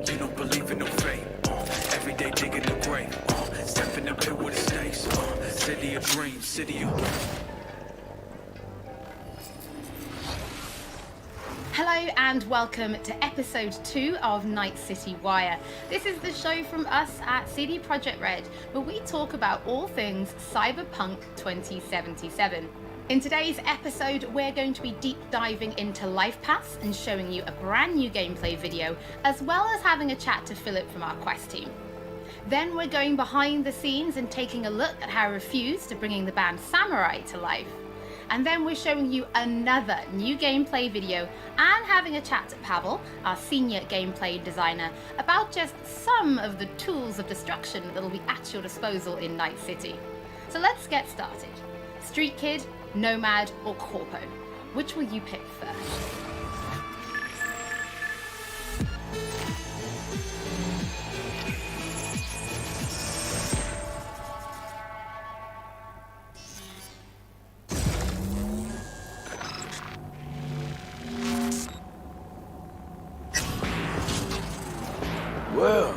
You don't believe in no fate. Every day digging the grave. Step in the pit with the snakes. City of dreams, city of... Hello and welcome to episode 2 of Night City Wire. This is the show from us at CD Projekt Red, where we talk about all things Cyberpunk 2077. In today's episode, we're going to be deep diving into Life Paths and showing you a brand new gameplay video, as well as having a chat to Philip from our Quest team. Then we're going behind the scenes and taking a look at how Refused are bringing the band Samurai to life. And then we're showing you another new gameplay video and having a chat to Pavel, our senior gameplay designer, about just some of the tools of destruction that will be at your disposal in Night City. So let's get started. Street Kid, Nomad, or Corpo? Which will you pick first? Well,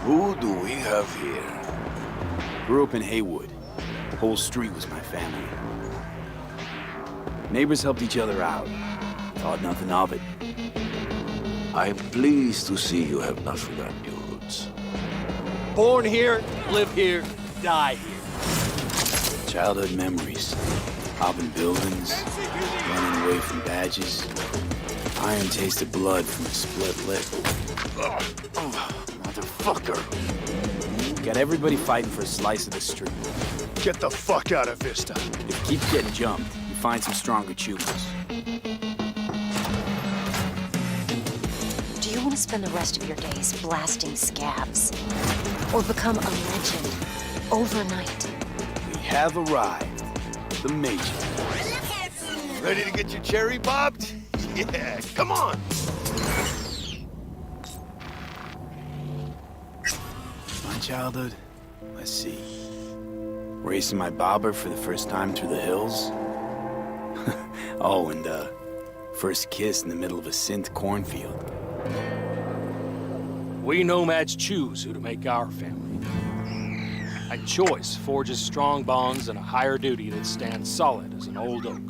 who do we have here? Grew up in Haywood. The whole street was my family. Neighbors helped each other out. Thought nothing of it. I'm pleased to see you have not forgotten your roots. Born here, live here, die here. Childhood memories. Robbing buildings, running away from badges. Iron tasted blood from a split lip. Motherfucker! Got everybody fighting for a slice of the street. Get the fuck out of Vista. If you keep getting jumped, you find some stronger choosers. Do you want to spend the rest of your days blasting scabs? Or become a legend overnight? We have arrived. The Major. Ready to get your cherry popped? Yeah, come on! My childhood? Let's see. Racing my bobber for the first time through the hills. Oh, and first kiss in the middle of a synth cornfield. We nomads choose who to make our family. A choice forges strong bonds and a higher duty that stands solid as an old oak.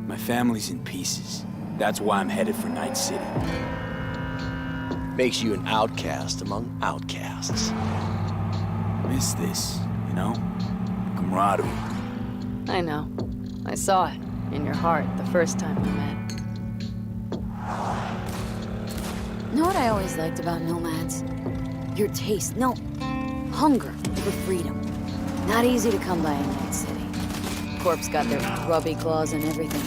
My family's in pieces. That's why I'm headed for Night City. Makes you an outcast among outcasts. Miss this, you know? Camaraderie. I know. I saw it in your heart the first time we met. Know what I always liked about nomads? Your taste, no, hunger for freedom. Not easy to come by in Night City. Corp's got their grubby claws and everything.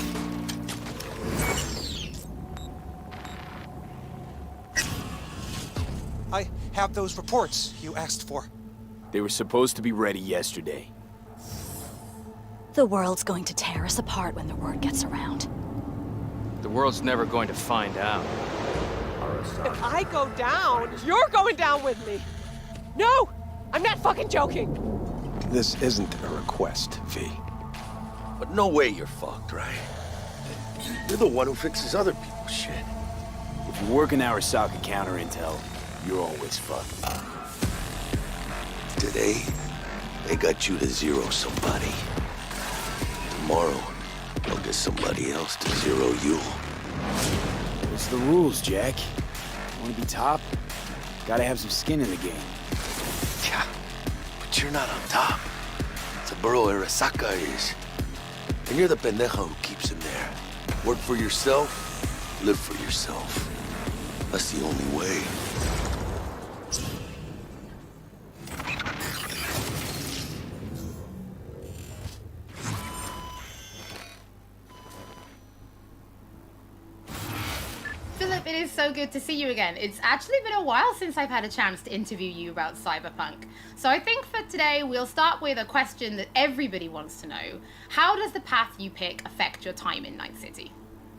I have those reports you asked for. They were supposed to be ready yesterday. The world's going to tear us apart when the word gets around. The world's never going to find out. If I go down, you're going down with me. No! I'm not fucking joking. This isn't a request, V. But no way you're fucked, right? You're the one who fixes other people's shit. If you work in Arasaka counter intel, you're always fucked. Today, they got you to zero somebody. Tomorrow, they'll get somebody else to zero you. It's the rules, Jack. Want to be top? Gotta have some skin in the game. Yeah, but you're not on top. Saburo Arasaka is. And you're the pendejo who keeps him there. Work for yourself, live for yourself. That's the only way. Philip, it is so good to see you again. It's actually been a while since I've had a chance to interview you about Cyberpunk. So I think for today, we'll start with a question that everybody wants to know. How does the path you pick affect your time in Night City?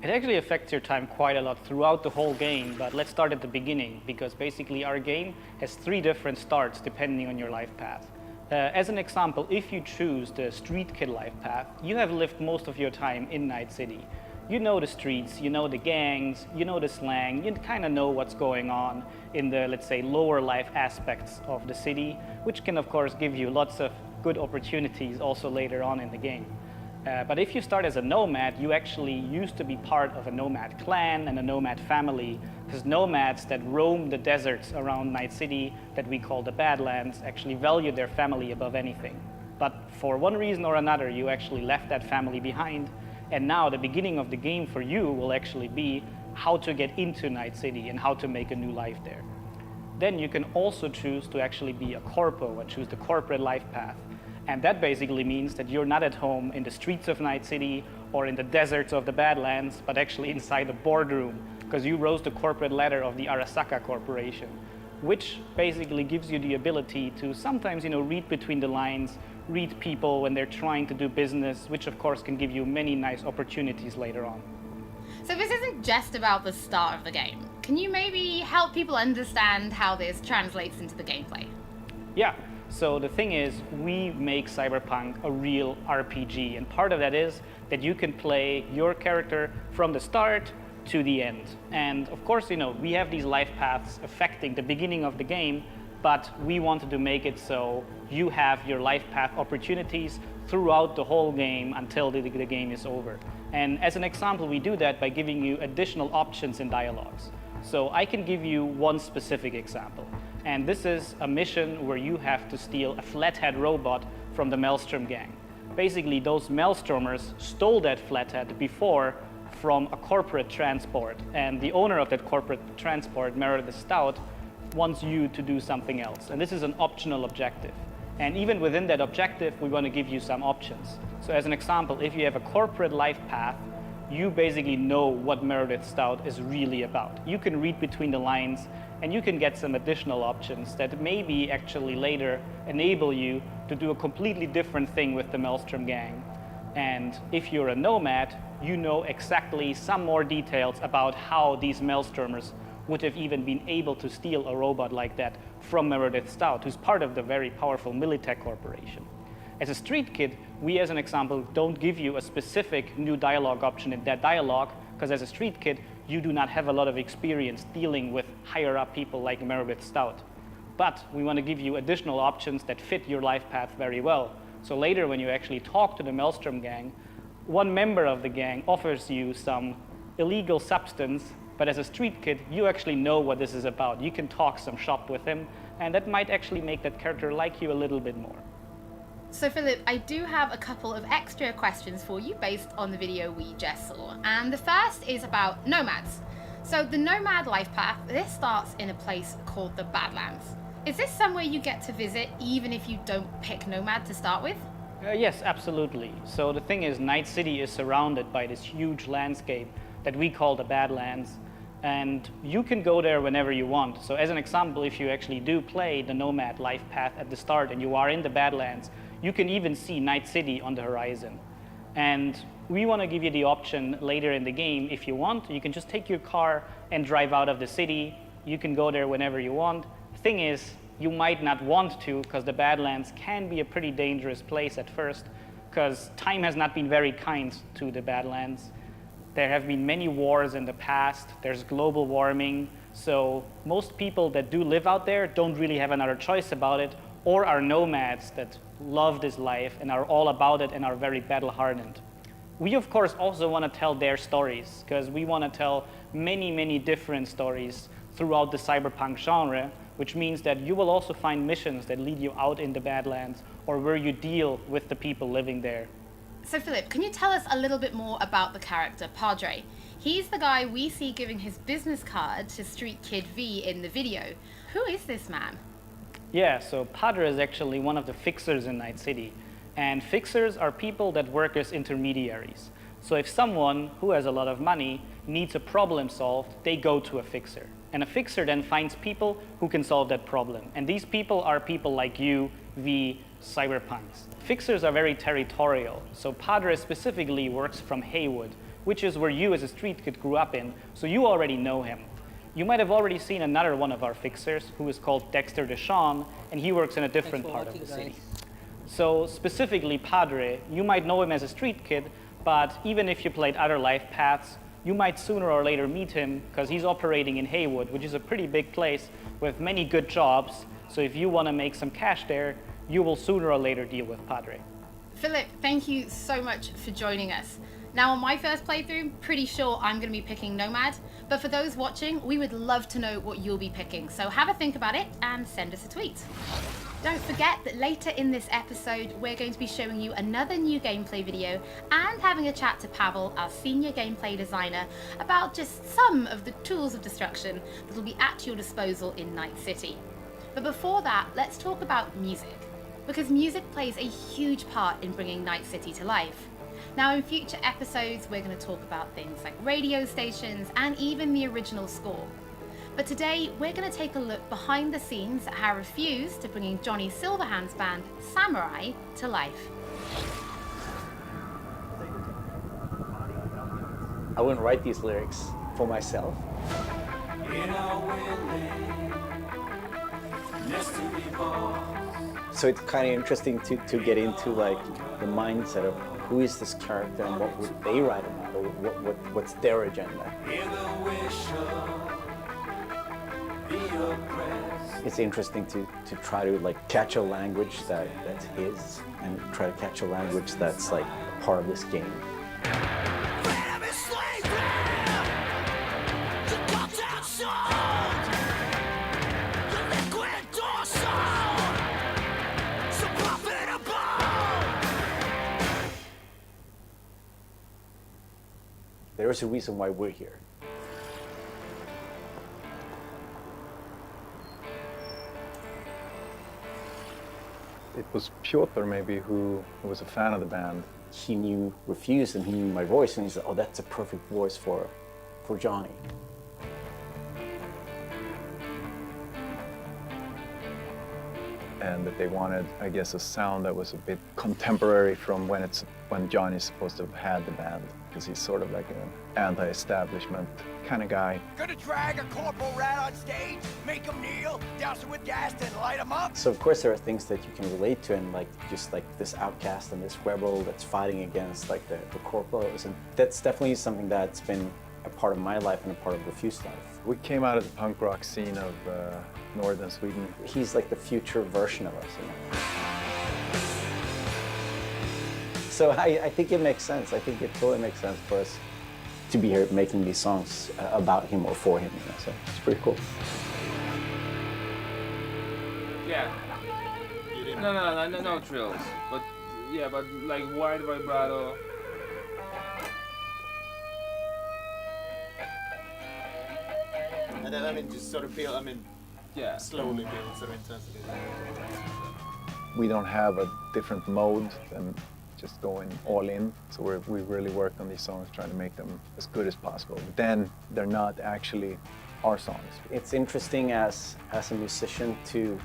It actually affects your time quite a lot throughout the whole game, but let's start at the beginning, because basically our game has 3 different starts depending on your life path. As an example, if you choose the Street Kid life path, you have lived most of your time in Night City. you know the streets, you know the gangs, you know the slang, you kind of know what's going on in the, let's say, lower life aspects of the city, which can of course give you lots of good opportunities also later on in the game. But if you start as a nomad, you actually used to be part of a nomad clan and a nomad family, because nomads that roam the deserts around Night City that we call the Badlands actually value their family above anything. But for one reason or another, you actually left that family behind, and now the beginning of the game for you will actually be how to get into Night City and how to make a new life there. Then you can also choose to actually be a corpo and choose the corporate life path. And that basically means that you're not at home in the streets of Night City or in the deserts of the Badlands, but actually inside a boardroom, because you rose the corporate ladder of the Arasaka Corporation, which basically gives you the ability to sometimes, read between the lines, read people when they're trying to do business, which of course can give you many nice opportunities later on. So this isn't just about the start of the game. Can you maybe help people understand how this translates into the gameplay? Yeah. So the thing is, we make Cyberpunk a real RPG, and part of that is that you can play your character from the start to the end. And of course, we have these life paths affecting the beginning of the game, but we wanted to make it so you have your life path opportunities throughout the whole game until the game is over. And as an example, we do that by giving you additional options in dialogues. So I can give you one specific example. And this is a mission where you have to steal a flathead robot from the Maelstrom gang. Basically, those Maelstromers stole that flathead before from a corporate transport. And the owner of that corporate transport, Meredith Stout, wants you to do something else. And this is an optional objective. And even within that objective, we want to give you some options. So as an example, if you have a corporate life path, you basically know what Meredith Stout is really about. You can read between the lines, and you can get some additional options that maybe actually later enable you to do a completely different thing with the Maelstrom gang. And if you're a nomad, you know exactly some more details about how these Maelstromers would have even been able to steal a robot like that from Meredith Stout, who's part of the very powerful Militech Corporation. As a street kid, we, as an example, don't give you a specific new dialogue option in that dialogue, because as a street kid, you do not have a lot of experience dealing with higher-up people like Meredith Stout. But we want to give you additional options that fit your life path very well. So later, when you actually talk to the Maelstrom gang, one member of the gang offers you some illegal substance, but as a street kid, you actually know what this is about. You can talk some shop with him, and that might actually make that character like you a little bit more. So Philip, I do have a couple of extra questions for you based on the video we just saw. And the first is about nomads. So the nomad life path, this starts in a place called the Badlands. Is this somewhere you get to visit even if you don't pick nomad to start with? Yes, absolutely. So the thing is, Night City is surrounded by this huge landscape that we call the Badlands. And you can go there whenever you want. So as an example, if you actually do play the nomad life path at the start and you are in the Badlands, you can even see Night City on the horizon. And we want to give you the option later in the game, if you want, you can just take your car and drive out of the city. You can go there whenever you want. The thing is, you might not want to, because the Badlands can be a pretty dangerous place at first, because time has not been very kind to the Badlands. There have been many wars in the past. There's global warming. So most people that do live out there don't really have another choice about it, or are nomads that love this life and are all about it and are very battle-hardened. We, of course, also want to tell their stories, because we want to tell many, many different stories throughout the cyberpunk genre, which means that you will also find missions that lead you out in the Badlands or where you deal with the people living there. So Philip, can you tell us a little bit more about the character Padre? He's the guy we see giving his business card to Street Kid V in the video. Who is this man? Yeah, so Padre is actually one of the fixers in Night City. And fixers are people that work as intermediaries. So if someone who has a lot of money needs a problem solved, they go to a fixer. And a fixer then finds people who can solve that problem. And these people are people like you, the cyberpunks. Fixers are very territorial. So Padre specifically works from Haywood, which is where you as a street kid grew up in, so you already know him. You might have already seen another one of our fixers who is called Dexter Deshawn, and he works in a different part of the city. So specifically Padre, you might know him as a street kid, but even if you played other life paths, you might sooner or later meet him because he's operating in Haywood, which is a pretty big place with many good jobs. So if you want to make some cash there, you will sooner or later deal with Padre. Philip, thank you so much for joining us. Now, on my first playthrough, pretty sure I'm going to be picking Nomad, but for those watching, we would love to know what you'll be picking, so have a think about it and send us a tweet. Don't forget that later in this episode, we're going to be showing you another new gameplay video and having a chat to Pavel, our senior gameplay designer, about just some of the tools of destruction that will be at your disposal in Night City. But before that, let's talk about music, because music plays a huge part in bringing Night City to life. Now, in future episodes, we're going to talk about things like radio stations and even the original score. But today, we're going to take a look behind the scenes at how Refused to bringing Johnny Silverhand's band, Samurai, to life. I wouldn't write these lyrics for myself. So it's kind of interesting to get into like the mindset of who is this character and what would they write about, or what's their agenda. It's interesting to try to like catch a language that's his and try to catch a language that's like part of this game. There is a reason why we're here. It was Piotr maybe who was a fan of the band. He knew Refused and he knew my voice and he said, oh, that's a perfect voice for Johnny. And that they wanted, I guess, a sound that was a bit contemporary from when Johnny's supposed to have had the band, because he's sort of like an anti-establishment kind of guy. Gonna drag a corporal rat on stage, make him kneel, douse him with gas, then light him up? So of course there are things that you can relate to, and like just like this outcast and this rebel that's fighting against like the corporals, and that's definitely something that's been a part of my life and a part of Refused life. We came out of the punk rock scene of northern Sweden. He's like the future version of us, you know? So I think it makes sense. I think it totally makes sense for us to be here making these songs about him or for him, you know? So it's pretty cool. Yeah. No trills. But yeah, but like wide vibrato. And then, I mean, just sort of build, yeah, slowly build sort of intensity. We don't have a different mode than just going all in. So we really worked on these songs, trying to make them as good as possible. But then they're not actually our songs. It's interesting as a musician to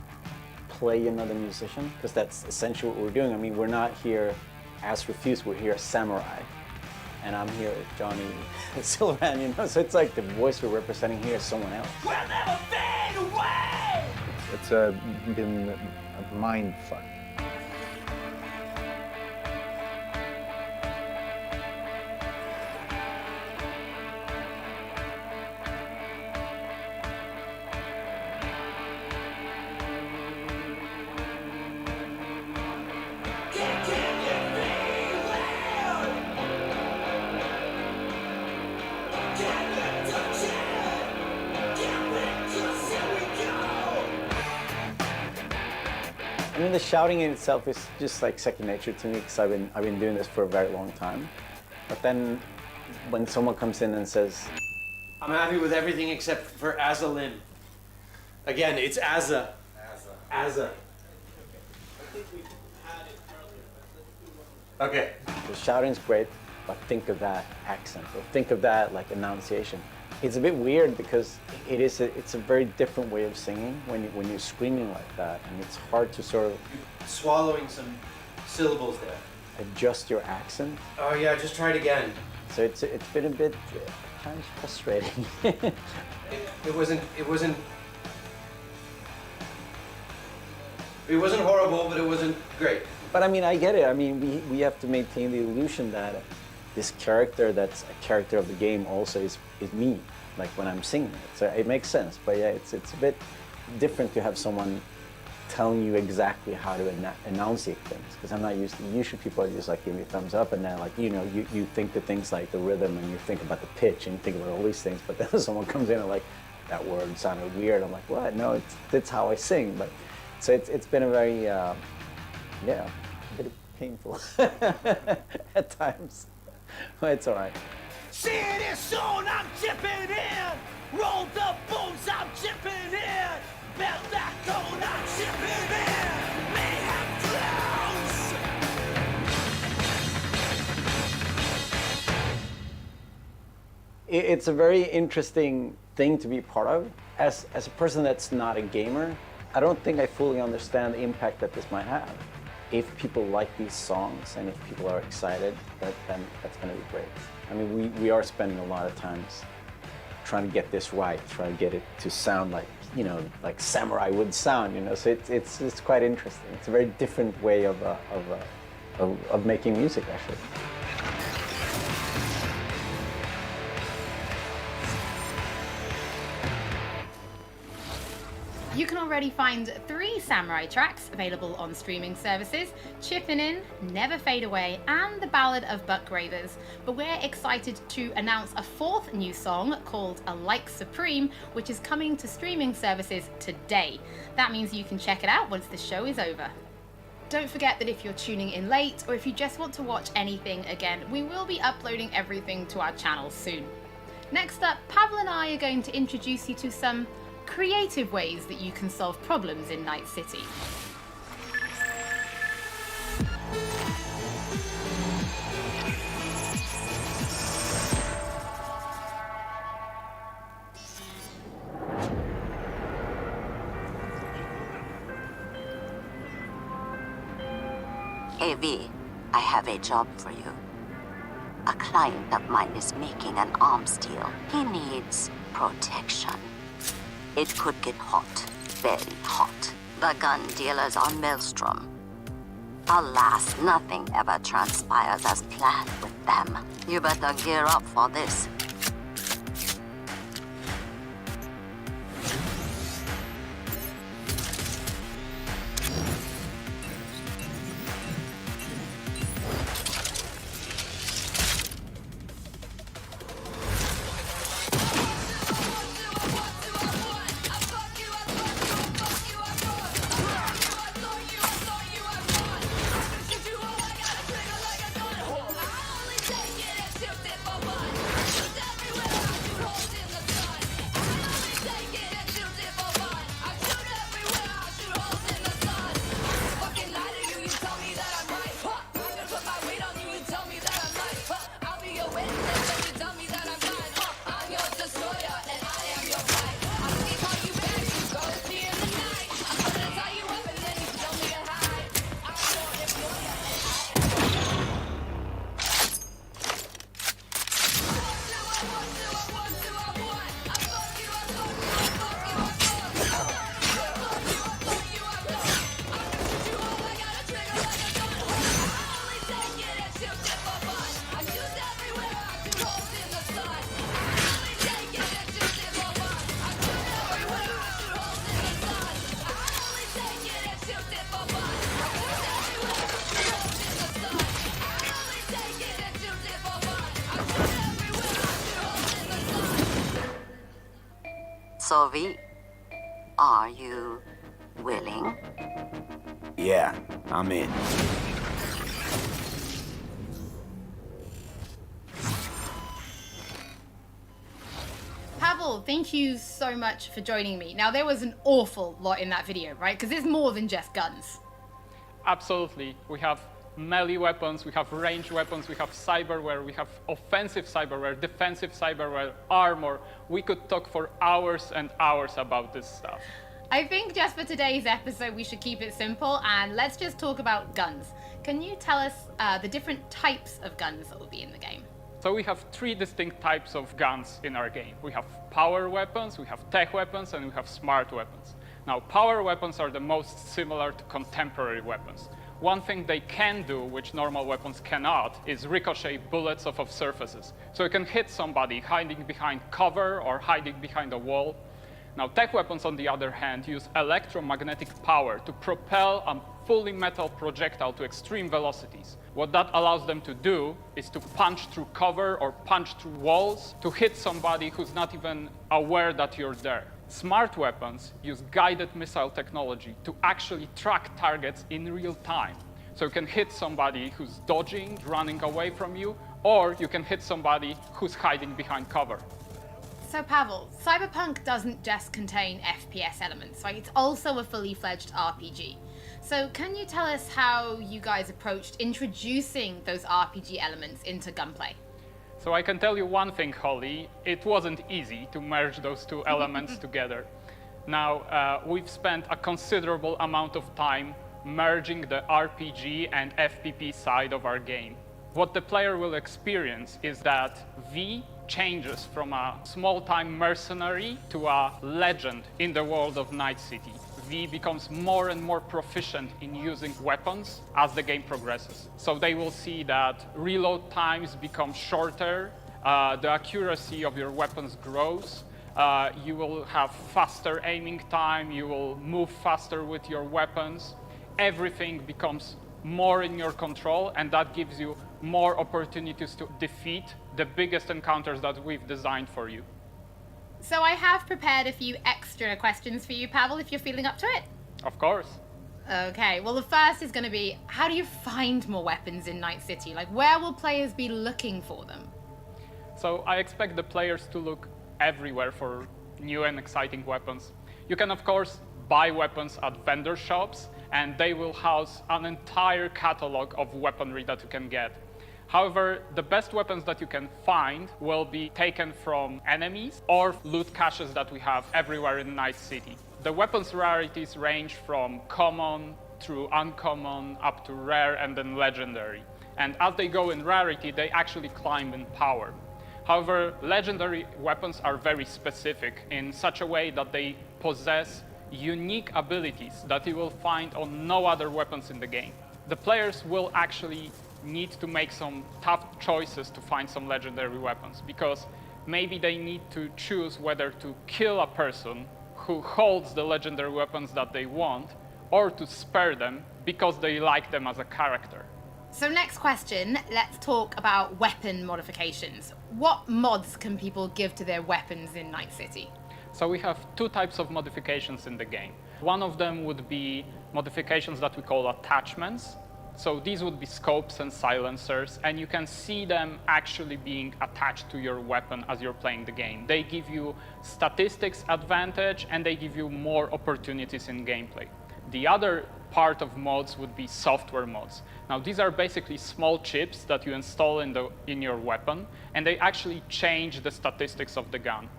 play another musician, because that's essentially what we're doing. I mean, we're not here as Refused, we're here as Samurai. And I'm here as Johnny Silverhand, you know? So it's like the voice we're representing here is someone else. We'll never fade away! It's been a mind fuck. I mean, the shouting in itself is just like second nature to me, because I've been doing this for a very long time. But then when someone comes in and says, I'm happy with everything except for Azalin. Again, it's Azza. Azza. Okay. The shouting's great, but think of that accent, or think of that like enunciation. It's a bit weird because it's a very different way of singing when you're screaming like that, and it's hard to sort of swallowing some syllables there. Adjust your accent. Oh yeah, just try it again. So it's been a bit kind of frustrating. It wasn't horrible, but it wasn't great. But I mean, I get it. I mean, we have to maintain the illusion that this character that's a character of the game also is me, like when I'm singing it. So it makes sense. But yeah, it's a bit different to have someone telling you exactly how to enunciate things, because I'm not used to. Usually people just like give me a thumbs up, and then like you think the things like the rhythm, and you think about the pitch, and you think about all these things. But then someone comes in and like, that word sounded weird. I'm like, what? No, that's how I sing. But so it's been a very a bit painful at times, but it's all right. See it soon, I'm chipping in. Roll the bones, I'm chipping in. Belt that cone, I'm chipping in. Mayhem clowns. It's a very interesting thing to be part of. As a person that's not a gamer, I don't think I fully understand the impact that this might have. If people like these songs and if people are excited, then that's going to be great. I mean, we are spending a lot of times trying to get this right, trying to get it to sound like, like Samurai would sound, So it's quite interesting. It's a very different way of making music, actually. You can already find 3 Samurai tracks available on streaming services: Chippin' In, Never Fade Away, and The Ballad of Buck Ravers. But we're excited to announce a 4th new song called A Like Supreme, which is coming to streaming services today. That means you can check it out once the show is over. Don't forget that if you're tuning in late, or if you just want to watch anything again, we will be uploading everything to our channel soon. Next up, Pavel and I are going to introduce you to some creative ways that you can solve problems in Night City. Hey V, I have a job for you. A client of mine is making an arms deal. He needs protection. It could get hot, very hot. The gun dealers are Maelstrom. Alas, nothing ever transpires as planned with them. You better gear up for this. So V, are you willing? Yeah, I'm in. Pavel, thank you so much for joining me. Now, there was an awful lot in that video, right? Because it's more than just guns. Absolutely. We have melee weapons, we have ranged weapons, we have cyberware, we have offensive cyberware, defensive cyberware, armor. We could talk for hours and hours about this stuff. I think just for today's episode, we should keep it simple and let's just talk about guns. Can you tell us the different types of guns that will be in the game? So we have 3 distinct types of guns in our game. We have power weapons, we have tech weapons, and we have smart weapons. Now, power weapons are the most similar to contemporary weapons. One thing they can do, which normal weapons cannot, is ricochet bullets off of surfaces. So you can hit somebody hiding behind cover or hiding behind a wall. Now, tech weapons, on the other hand, use electromagnetic power to propel a fully metal projectile to extreme velocities. What that allows them to do is to punch through cover or punch through walls to hit somebody who's not even aware that you're there. Smart weapons use guided missile technology to actually track targets in real time. So you can hit somebody who's dodging, running away from you, or you can hit somebody who's hiding behind cover. So Pavel, Cyberpunk doesn't just contain FPS elements, right? It's also a fully fledged RPG. So can you tell us how you guys approached introducing those RPG elements into gunplay? So I can tell you one thing, Holly, it wasn't easy to merge those two elements together. Now, we've spent a considerable amount of time merging the RPG and FPP side of our game. What the player will experience is that V changes from a small-time mercenary to a legend in the world of Night City. V becomes more and more proficient in using weapons as the game progresses. So they will see that reload times become shorter, the accuracy of your weapons grows, you will have faster aiming time, you will move faster with your weapons. Everything becomes more in your control, and that gives you more opportunities to defeat the biggest encounters that we've designed for you. So I have prepared a few extra questions for you, Pavel, if you're feeling up to it. Of course. Okay, well the first is going to be, how do you find more weapons in Night City? Like, where will players be looking for them? So I expect the players to look everywhere for new and exciting weapons. You can, of course, buy weapons at vendor shops, and they will house an entire catalog of weaponry that you can get. However, the best weapons that you can find will be taken from enemies or loot caches that we have everywhere in Night City. The weapons rarities range from common through uncommon up to rare and then legendary. And as they go in rarity, they actually climb in power. However, legendary weapons are very specific in such a way that they possess unique abilities that you will find on no other weapons in the game. The players will actually need to make some tough choices to find some legendary weapons, because maybe they need to choose whether to kill a person who holds the legendary weapons that they want, or to spare them because they like them as a character. So next question, let's talk about weapon modifications. What mods can people give to their weapons in Night City? So we have two types of modifications in the game. One of them would be modifications that we call attachments. So these would be scopes and silencers, and you can see them actually being attached to your weapon as you're playing the game. They give you statistics advantage, and they give you more opportunities in gameplay. The other part of mods would be software mods. Now, these are basically small chips that you install in your weapon, and they actually change the statistics of the gun.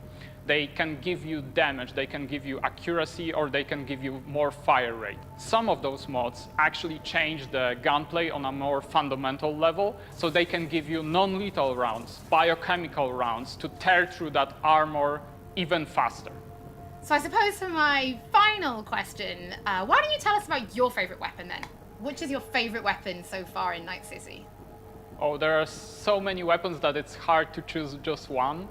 They can give you damage, they can give you accuracy, or they can give you more fire rate. Some of those mods actually change the gunplay on a more fundamental level, so they can give you non-lethal rounds, biochemical rounds, to tear through that armor even faster. So I suppose for my final question, why don't you tell us about your favorite weapon then? Which is your favorite weapon so far in Night City? Oh, there are so many weapons that it's hard to choose just one.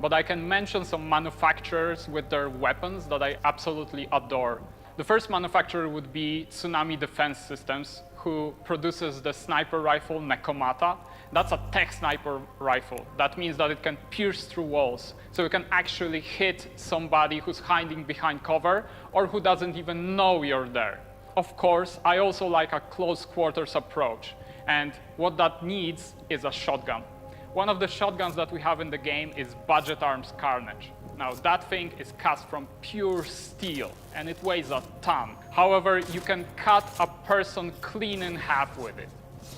But I can mention some manufacturers with their weapons that I absolutely adore. The first manufacturer would be Tsunami Defense Systems, who produces the sniper rifle Nekomata. That's a tech sniper rifle. That means that it can pierce through walls. So you can actually hit somebody who's hiding behind cover or who doesn't even know you're there. Of course, I also like a close quarters approach. And what that needs is a shotgun. One of the shotguns that we have in the game is Budget Arms Carnage. Now, that thing is cast from pure steel, and it weighs a ton. However, you can cut a person clean in half with it.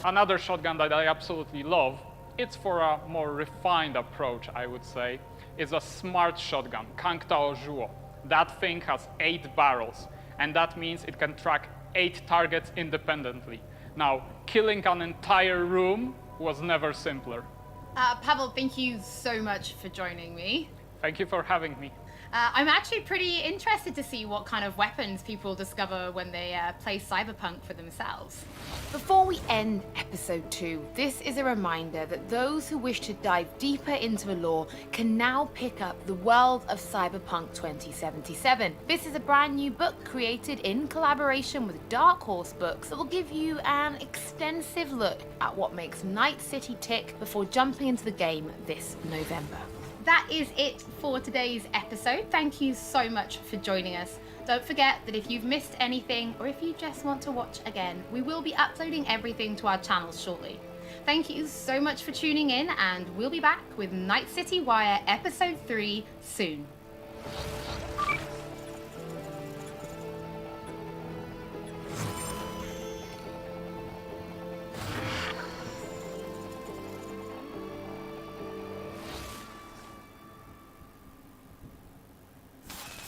Another shotgun that I absolutely love, it's for a more refined approach, I would say, is a smart shotgun, Kangtao Zhuo. That thing has 8 barrels, and that means it can track 8 targets independently. Now, killing an entire room was never simpler. Pavel, thank you so much for joining me. Thank you for having me. I'm actually pretty interested to see what kind of weapons people discover when they play Cyberpunk for themselves. Before we end episode 2, this is a reminder that those who wish to dive deeper into the lore can now pick up The World of Cyberpunk 2077. This is a brand new book created in collaboration with Dark Horse Books that will give you an extensive look at what makes Night City tick before jumping into the game this November. That is it for today's episode. Thank you so much for joining us. Don't forget that if you've missed anything or if you just want to watch again, we will be uploading everything to our channels shortly. Thank you so much for tuning in, and we'll be back with Night City Wire Episode 3 soon.